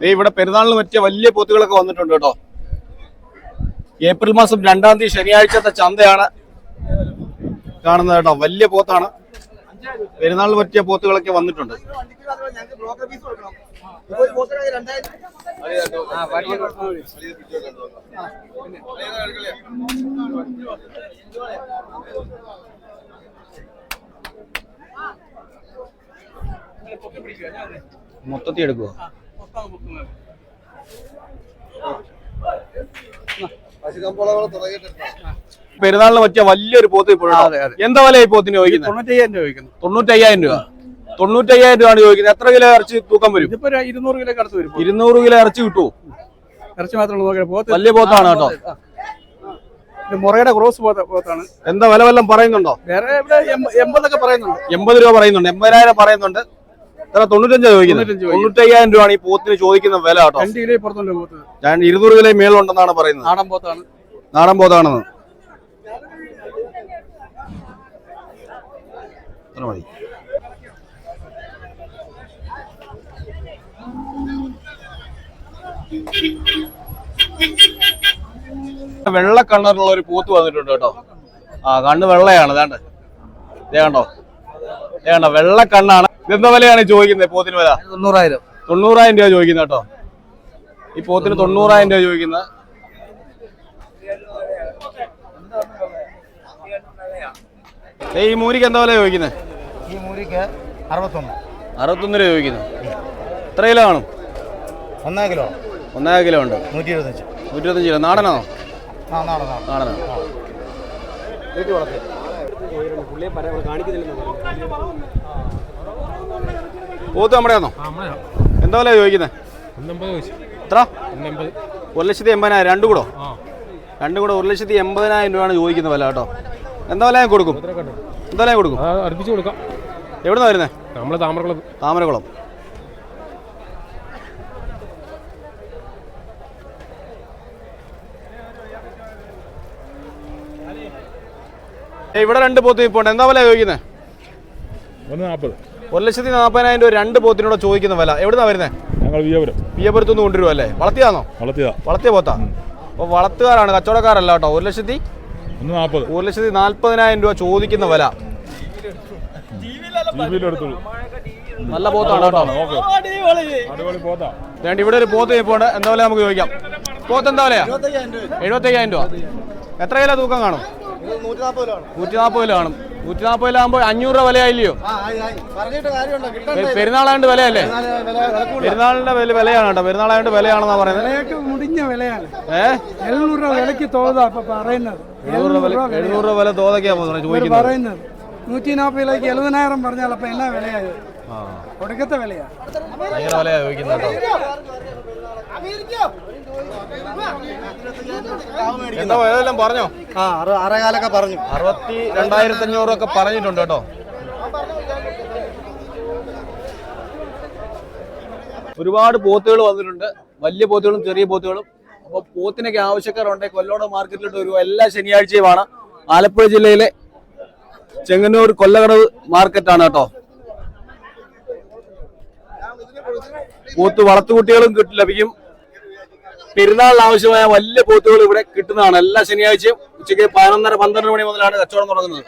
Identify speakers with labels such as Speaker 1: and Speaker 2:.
Speaker 1: ഇവിടെ പെരുന്നാളിന് പറ്റിയ വലിയ പോത്തുകളൊക്കെ വന്നിട്ടുണ്ട് കേട്ടോ. ഏപ്രിൽ മാസം 2-ാം തീയതി ശനിയാഴ്ചത്തെ ചന്തയാണ് കാണുന്നത് കേട്ടോ. വലിയ പോത്താണ്. പെരുന്നാളിന് പറ്റിയ പോത്തുകളൊക്കെ വന്നിട്ടുണ്ട്. മൊത്തത്തിൽ എടുക്കുവോ? പെരുന്നാളിന് പറ്റിയ വലിയൊരു പോത്ത് ഇപ്പോഴും. എന്താ വില ഈ പോത്തിന് ചോദിക്കുന്നത്? 95,000 രൂപ. 95,000 രൂപയാണ് ചോദിക്കുന്നത്. എത്ര കിലോ ഇറച്ചി തൂക്കം വരും?
Speaker 2: 200 കിലോ അടുത്ത് വരും.
Speaker 1: 200 കിലോ ഇറച്ചി കിട്ടുമോ?
Speaker 2: ഇറച്ചി മാത്രമേ
Speaker 1: വലിയ പോത്താണ് കേട്ടോ.
Speaker 2: മുറയുടെ ക്രോസ് പോത്താണ്.
Speaker 1: എന്താ വില വല്ലതും പറയുന്നുണ്ടോ?
Speaker 2: വേറെ 80 പറയുന്നുണ്ട്.
Speaker 1: 80 രൂപ പറയുന്നുണ്ട്. 80,000 പറയുന്നുണ്ട്. 95 ചോദിക്കുന്നത്. 95,000 രൂപയാണ് ഈ പോത്തിന് ചോദിക്കുന്ന വില കേട്ടോ.
Speaker 2: 2 കിലോ പുറത്തുണ്ട് പോത്ത്.
Speaker 1: 200 കിലോ മേളുണ്ടെന്നാണ് പറയുന്നത്.
Speaker 2: നാടൻ പോത്താണ്.
Speaker 1: നാടൻ പോത്താണെന്ന്. മതി. വെള്ള കണ്ണറിലുള്ള ഒരു പോത്ത് വന്നിട്ടുണ്ട് കേട്ടോ. കണ്ണ് വെള്ളയാണ്. കണ്ടോ വെള്ള കണ്ണാണ്. ഇതെന്താ വിലയാണ് ചോദിക്കുന്നത് പോത്തിന് വില? 90,000 രൂപ ചോദിക്കുന്നത് കേട്ടോ. ഈ പോത്തിന് 90,000 രൂപ ചോദിക്കുന്നത്. ഈ മൂരിക്ക് എന്താ വില ചോദിക്കുന്നത്?
Speaker 3: ഈ മൂരിക്ക്
Speaker 1: 61 രൂപ ചോദിക്കുന്നു. എത്ര കിലോ കാണും?
Speaker 3: 1 കിലോ.
Speaker 1: 1 കിലോ ഉണ്ട്.
Speaker 3: 125
Speaker 1: കിലോ. നാടനാണോ?
Speaker 3: നാടനാണ്.
Speaker 1: പോത്ത് നമ്മുടെയാണോ? എന്താ വില ചോദിക്കുന്നത്? എത്ര? 1,80,000. രണ്ടും കൂടെ 1,80,000 രൂപയാണ് ചോദിക്കുന്ന വില കേട്ടോ. എന്താ വില ഞാൻ കൊടുക്കും?
Speaker 4: അടുപ്പിച്ച് കൊടുക്കാം.
Speaker 1: എവിടുന്നാ വരുന്നത്?
Speaker 4: നമ്മള്
Speaker 1: താമരകുളം. ഇവിടെ 2 പോത്ത് ഇപ്പോൾ ഉണ്ട്. എന്താ വില ചോദിക്കുന്നത്? 1,40,000 രൂപ 2 പോത്തിനോട് ചോദിക്കുന്ന വില. എവിടുന്നാ വരുന്നത്?
Speaker 4: ഞങ്ങൾ
Speaker 1: വിയപുരത്തുനിന്ന് കൊണ്ടുവരുമോ അല്ലേ? വളർത്തിയാണോ? വളർത്തിയ പോത്താ. അപ്പോൾ വളർത്തുകാരാണ്, കച്ചവടക്കാരല്ല കേട്ടോ. 1,40,000 രൂപ ചോദിക്കുന്ന വില. നല്ല പോത്താണ് കേട്ടോ. ഇവിടെ ഒരു പോത്ത് ഇപ്പോൾ ഉണ്ട്. എന്താ വില നമുക്ക് ചോദിക്കാം? പോത്ത് എന്താ വിലയാ? 75,000 രൂപ. എത്ര കിലോ തൂക്കം കാണും? 140 കിലോ കാണും. 140 കിലോ ആകുമ്പോൾ 500 രൂപ വിലയായില്ലയോ? പെരുന്നാളായതുകൊണ്ട് വിലയല്ലേ? പെരുന്നാളിന്റെ വിലയാണ് കേട്ടോ. പെരുന്നാളായതുകൊണ്ട് വിലയാണെന്നാ പറയുന്നത്.
Speaker 2: മുടിഞ്ഞ വിലയാണ്. 700 രൂപ വിലക്ക് തോതാ പറയുന്നത്.
Speaker 1: 700 രൂപ വില തോതൊക്കെയാ ചോദിക്കുന്നത്.
Speaker 2: 140 കിലോയ്ക്ക് 70,000 പറഞ്ഞാൽ അപ്പൊ എന്നാ വിലയായത്? ഒടുക്കത്തെ വിലയാ.
Speaker 1: ഭയങ്കര വിലയാ ചോദിക്കുന്നത് കേട്ടോ. എന്താ വിലയെല്ലാം പറഞ്ഞോ?
Speaker 3: 6,500 പറഞ്ഞു.
Speaker 1: 62,500 ഒക്കെ പറഞ്ഞിട്ടുണ്ട് കേട്ടോ. ഒരുപാട് പോത്തുകൾ വന്നിട്ടുണ്ട്. വലിയ പോത്തുകളും ചെറിയ പോത്തുകളും. അപ്പോൾ പോത്തിനൊക്കെ ആവശ്യക്കാരുണ്ടെങ്കിൽ കൊല്ലോട് മാർക്കറ്റിലോട്ട് വരുക. എല്ലാ ശനിയാഴ്ചയുമാണ്. ആലപ്പുഴ ജില്ലയിലെ ചെങ്ങന്നൂർ കൊല്ലകടവ് മാർക്കറ്റാണ് കേട്ടോ. പോത്ത് വളർത്തുകുട്ടികളും ലഭിക്കും. പെരുന്നാളിന് ആവശ്യമായ വലിയ പോത്തുകൾ ഇവിടെ കിട്ടുന്നതാണ്. എല്ലാ ശനിയാഴ്ചയും ഉച്ചയ്ക്ക് 11:30-12 മണി മുതലാണ് കച്ചവടം തുടങ്ങുന്നത്.